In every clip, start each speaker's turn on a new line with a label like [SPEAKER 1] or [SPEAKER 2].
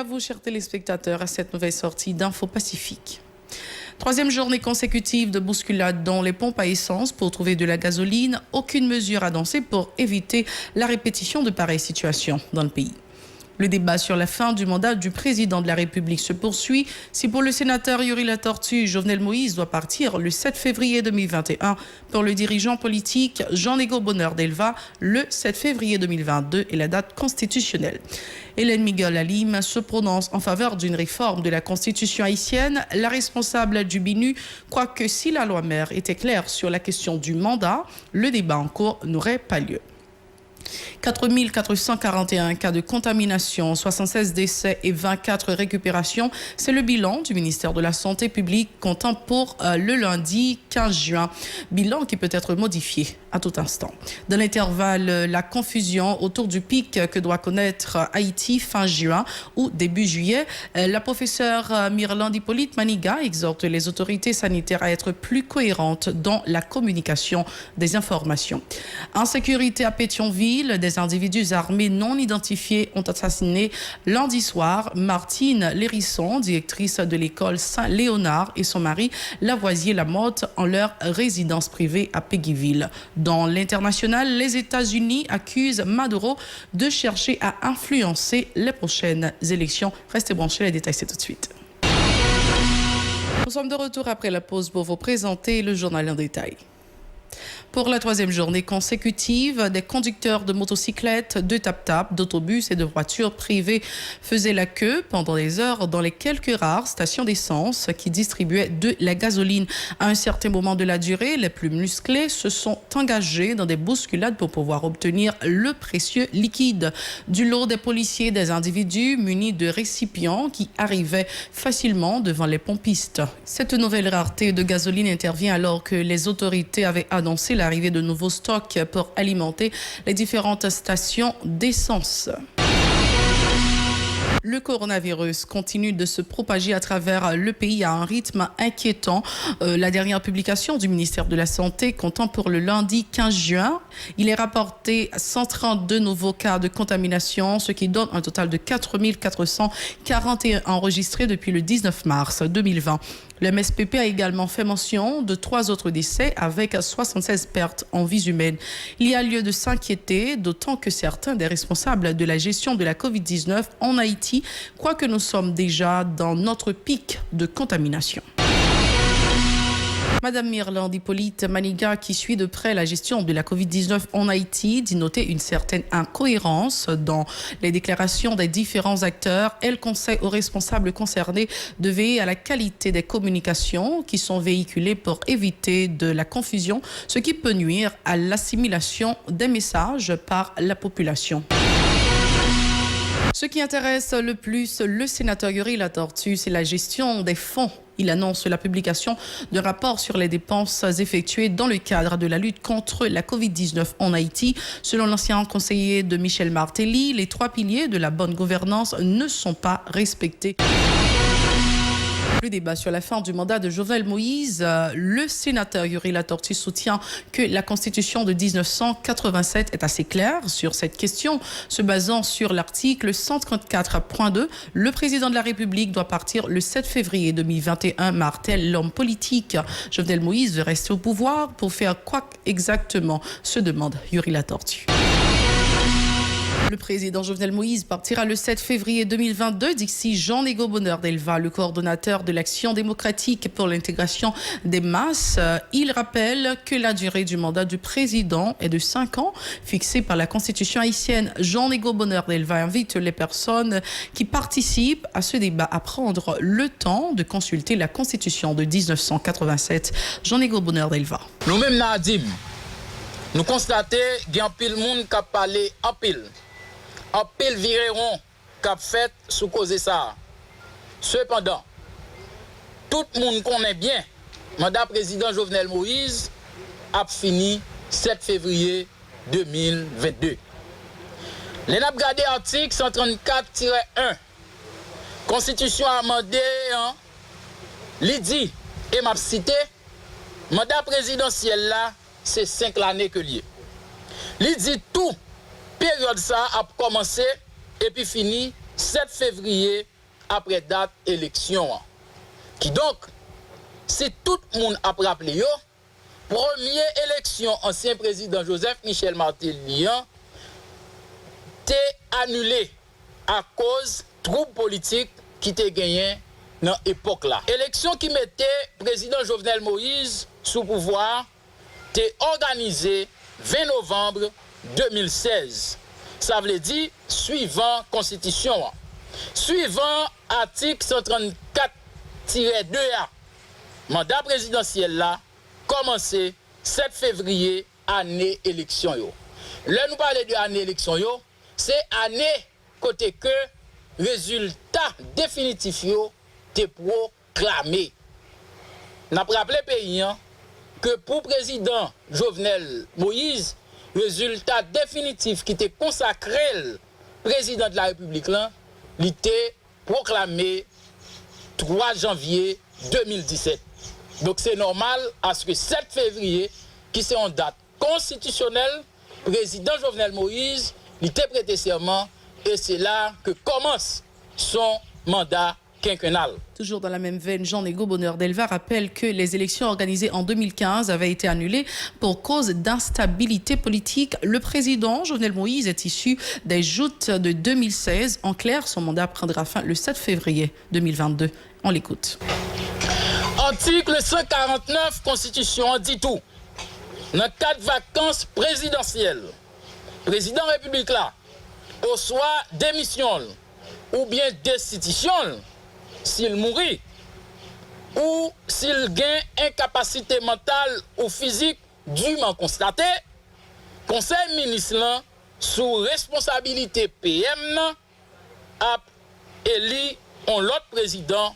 [SPEAKER 1] vous, chers téléspectateurs, à cette nouvelle sortie d'Info Pacifique. Troisième journée consécutive de bousculade dans les pompes à essence pour trouver de la gasoline. Aucune mesure annoncée pour éviter la répétition de pareilles situations dans le pays. Le débat sur la fin du mandat du président de la République se poursuit. Si pour le sénateur Yuri Latortue, Jovenel Moïse doit partir le 7 février 2021, pour le dirigeant politique Jean-Nego Bonheur d'Elva, le 7 février 2022 est la date constitutionnelle. Hélène Miguel Halim se prononce en faveur d'une réforme de la Constitution haïtienne. La responsable du BINU croit que si la loi mère était claire sur la question du mandat, le débat en cours n'aurait pas lieu. 4 441 cas de contamination, 76 décès et 24 récupérations. C'est le bilan du ministère de la Santé publique comptant pour le lundi 15 juin. Bilan qui peut être modifié à tout instant. Dans l'intervalle, la confusion autour du pic que doit connaître Haïti fin juin ou début juillet. La professeure Myrlande Hippolyte Maniga exhorte les autorités sanitaires à être plus cohérentes dans la communication des informations. Insécurité à Pétionville. Des individus armés non identifiés ont assassiné lundi soir Martine Lérisson, directrice de l'école Saint-Léonard, et son mari Lavoisier-Lamotte en leur résidence privée à Péguiville. Dans l'international, les États-Unis accusent Maduro de chercher à influencer les prochaines élections. Restez branchés, les détails c'est tout de suite. Nous sommes de retour après la pause pour vous présenter le journal en détail. Pour la troisième journée consécutive, des conducteurs de motocyclettes, de tap-tap, d'autobus et de voitures privées faisaient la queue pendant des heures dans les quelques rares stations d'essence qui distribuaient de la gasoline. À un certain moment de la durée, les plus musclés se sont engagés dans des bousculades pour pouvoir obtenir le précieux liquide. Du lot des policiers, des individus munis de récipients qui arrivaient facilement devant les pompistes. Cette nouvelle rareté de gasoline intervient alors que les autorités avaient annoncé l'arrivée de nouveaux stocks pour alimenter les différentes stations d'essence. Le coronavirus continue de se propager à travers le pays à un rythme inquiétant. La dernière publication du ministère de la Santé comptant pour le lundi 15 juin, il est rapporté 132 nouveaux cas de contamination, ce qui donne un total de 4 441 enregistrés depuis le 19 mars 2020. Le MSPP a également fait mention de 3 autres décès avec 76 pertes en vies humaines. Il y a lieu de s'inquiéter, d'autant que certains des responsables de la gestion de la COVID-19 en Haïti croient que nous sommes déjà dans notre pic de contamination. Madame Myrlande Hippolyte Maniga, qui suit de près la gestion de la COVID-19 en Haïti, dit noter une certaine incohérence dans les déclarations des différents acteurs. Elle conseille aux responsables concernés de veiller à la qualité des communications qui sont véhiculées pour éviter de la confusion, ce qui peut nuire à l'assimilation des messages par la population. Ce qui intéresse le plus le sénateur Yuri Latortue, c'est la gestion des fonds. Il annonce la publication d'un rapport sur les dépenses effectuées dans le cadre de la lutte contre la COVID-19 en Haïti. Selon l'ancien conseiller de Michel Martelly, les 3 piliers de la bonne gouvernance ne sont pas respectés. Le débat sur la fin du mandat de Jovenel Moïse, le sénateur Yuri Latortue soutient que la Constitution de 1987 est assez claire sur cette question. Se basant sur l'article 134.2, le président de la République doit partir le 7 février 2021, martèle l'homme politique. Jovenel Moïse veut rester au pouvoir pour faire quoi exactement, se demande Yuri Latortue. Le président Jovenel Moïse partira le 7 février 2022, d'ici Jean-Nego Bonheur d'Elva, le coordonnateur de l'Action démocratique pour l'intégration des masses. Il rappelle que la durée du mandat du président est de 5 ans, fixée par la Constitution haïtienne. Jean-Nego Bonheur d'Elva invite les personnes qui participent à ce débat à prendre le temps de consulter la Constitution de 1987. Jean-Nego Bonheur d'Elva.
[SPEAKER 2] Nous-mêmes, Nadim, nous constatons qu'il y a un pile monde qui a parlé en pile. En pile vireron qu'a fait sous cause de ça. Cependant, tout le monde connaît bien, mandat président Jovenel Moïse a fini 7 février 2022. Les n'a regardé article 134-1, Constitution amendée, l'IDI et m'a cité, mandat présidentiel là, c'est 5 l'année que lié. L'IDI tout. Période ça a commencé et puis fini 7 février après date élection. Qui donc, si tout le monde a rappelé, première élection ancien président Joseph Michel Martelly t'est annulé à cause de troubles politiques qui étaient gagnés dans l'époque là. Élection qui mettait président Jovenel Moïse sous pouvoir t'est organisée 20 novembre 2016. Ça veut dire suivant constitution. Suivant article 134-2A, mandat présidentiel là commencé 7 février année élection yo. Là nous parlons de année élection yo, c'est année côté que résultat définitif yo te proclamé. N'a rappelé pays que pour président Jovenel Moïse, résultat définitif qui était consacré président de la République là, il était proclamé 3 janvier 2017. Donc c'est normal à ce que 7 février, qui c'est en date constitutionnelle, président Jovenel Moïse, il était prêté serment et c'est là que commence son mandat quinquennal.
[SPEAKER 1] Toujours dans la même veine, Jean-Nego Bonheur d'Elva rappelle que les élections organisées en 2015 avaient été annulées pour cause d'instabilité politique. Le président Jovenel Moïse est issu des joutes de 2016. En clair, son mandat prendra fin le 7 février 2022. On l'écoute.
[SPEAKER 2] Article 149 Constitution dit tout. Dans 4 vacances présidentielles, président République là, au soit démission ou bien destitution, s'il mourit, ou s'il gagne incapacité mentale ou physique dûment constatée, Conseil ministre sous responsabilité PM a élu un autre président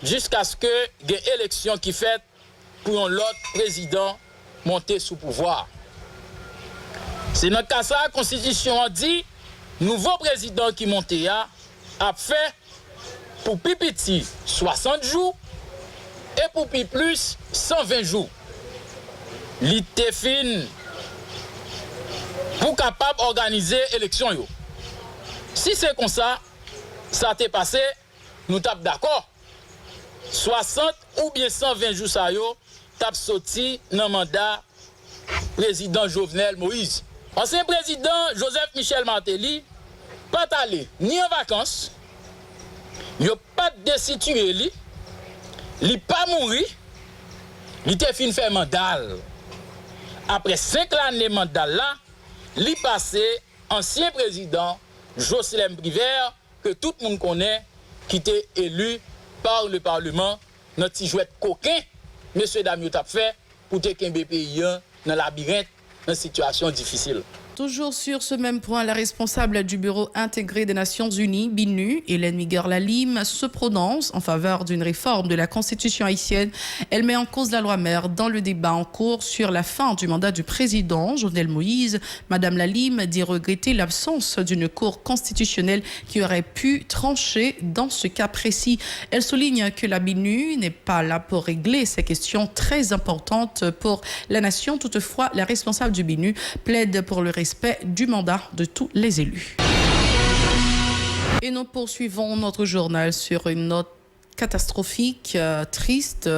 [SPEAKER 2] jusqu'à ce que il y ait élection qui fait pour un autre président monter sous pouvoir. C'est dans le cas ça, la Constitution a dit, nouveau président qui monte a fait pour Pipiti 60 jours et pour Pi plus 120 jours. L'ité fin pour capable d'organiser l'élection. Si c'est comme ça, ça t'est passé, nous tapons d'accord. 60 ou bien 120 jours ça yo, tape sorti dans le mandat président Jovenel Moïse. Ancien président Joseph Michel Martelly pas allé ni en vacances, il pas destitué lui, il pas mouru, il était fin fait mandat. Après 5 années mandat là, il passé ancien président Jocelyn Briver que tout le monde connaît qui était élu par le Parlement, notre petit jouet coquin, monsieur Damio t'a fait pour te qu'un pays dans la labyrinthe, dans une situation difficile.
[SPEAKER 1] Toujours sur ce même point, la responsable du Bureau intégré des Nations Unies, BINU, Hélène Miguer-Lalim, se prononce en faveur d'une réforme de la Constitution haïtienne. Elle met en cause la loi mère dans le débat en cours sur la fin du mandat du président Jovenel Moïse. Madame Lalim dit regretter l'absence d'une cour constitutionnelle qui aurait pu trancher dans ce cas précis. Elle souligne que la BINU n'est pas là pour régler ces questions très importantes pour la nation. Toutefois, la responsable du BINU plaide pour le respect du mandat de tous les élus. Et nous poursuivons notre journal sur une note catastrophique, triste.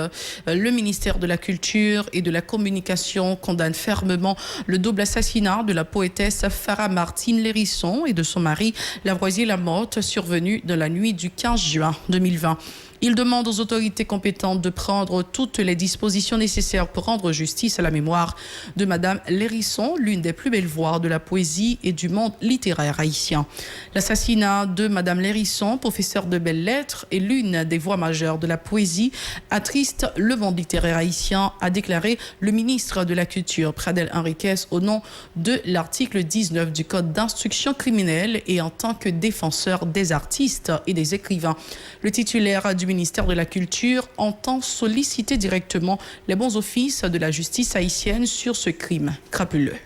[SPEAKER 1] Le ministère de la Culture et de la Communication condamne fermement le double assassinat de la poétesse Farah Martine Lérisson et de son mari Lavoisier Lamotte, survenu dans la nuit du 15 juin 2020. Il demande aux autorités compétentes de prendre toutes les dispositions nécessaires pour rendre justice à la mémoire de Madame Lérisson, l'une des plus belles voix de la poésie et du monde littéraire haïtien. L'assassinat de Madame Lérisson, professeure de belles-lettres et l'une des voix majeures de la poésie, attriste le monde littéraire haïtien, a déclaré le ministre de la Culture, Pradel Henriquez, au nom de l'article 19 du Code d'instruction criminelle et en tant que défenseur des artistes et des écrivains. Le titulaire du ministère de la Culture entend solliciter directement les bons offices de la justice haïtienne sur ce crime crapuleux.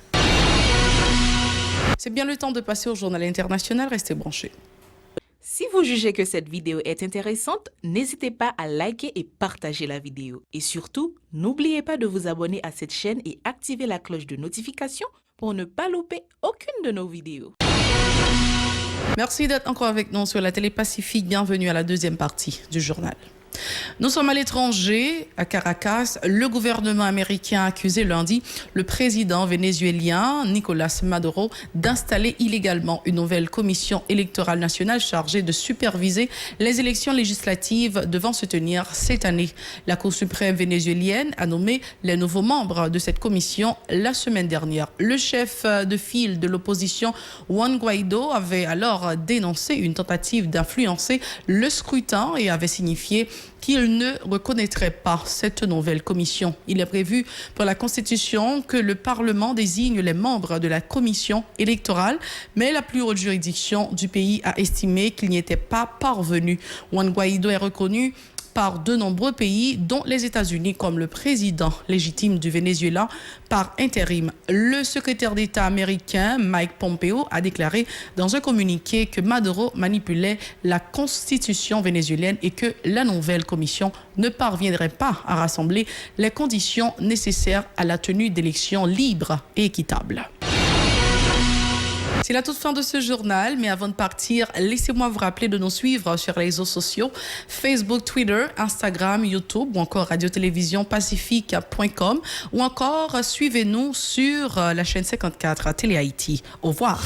[SPEAKER 1] C'est bien le temps de passer au journal international. Restez branchés.
[SPEAKER 3] Si vous jugez que cette vidéo est intéressante, n'hésitez pas à liker et partager la vidéo. Et surtout, n'oubliez pas de vous abonner à cette chaîne et activer la cloche de notification pour ne pas louper aucune de nos vidéos.
[SPEAKER 1] Merci d'être encore avec nous sur la télé Pacifique. Bienvenue à la deuxième partie du journal. Nous sommes à l'étranger, à Caracas. Le gouvernement américain a accusé lundi le président vénézuélien Nicolás Maduro d'installer illégalement une nouvelle commission électorale nationale chargée de superviser les élections législatives devant se tenir cette année. La Cour suprême vénézuélienne a nommé les nouveaux membres de cette commission la semaine dernière. Le chef de file de l'opposition, Juan Guaidó, avait alors dénoncé une tentative d'influencer le scrutin et avait signifié qu'il ne reconnaîtrait pas cette nouvelle commission. Il est prévu pour la Constitution que le Parlement désigne les membres de la commission électorale, mais la plus haute juridiction du pays a estimé qu'il n'y était pas parvenu. Juan Guaidó est reconnu par de nombreux pays, dont les États-Unis, comme le président légitime du Venezuela par intérim. Le secrétaire d'État américain Mike Pompeo a déclaré dans un communiqué que Maduro manipulait la constitution vénézuélienne et que la nouvelle commission ne parviendrait pas à rassembler les conditions nécessaires à la tenue d'élections libres et équitables. C'est la toute fin de ce journal, mais avant de partir, laissez-moi vous rappeler de nous suivre sur les réseaux sociaux, Facebook, Twitter, Instagram, YouTube ou encore radio-télévision-pacifique.com ou encore suivez-nous sur la chaîne 54 à Télé Haïti. Au revoir.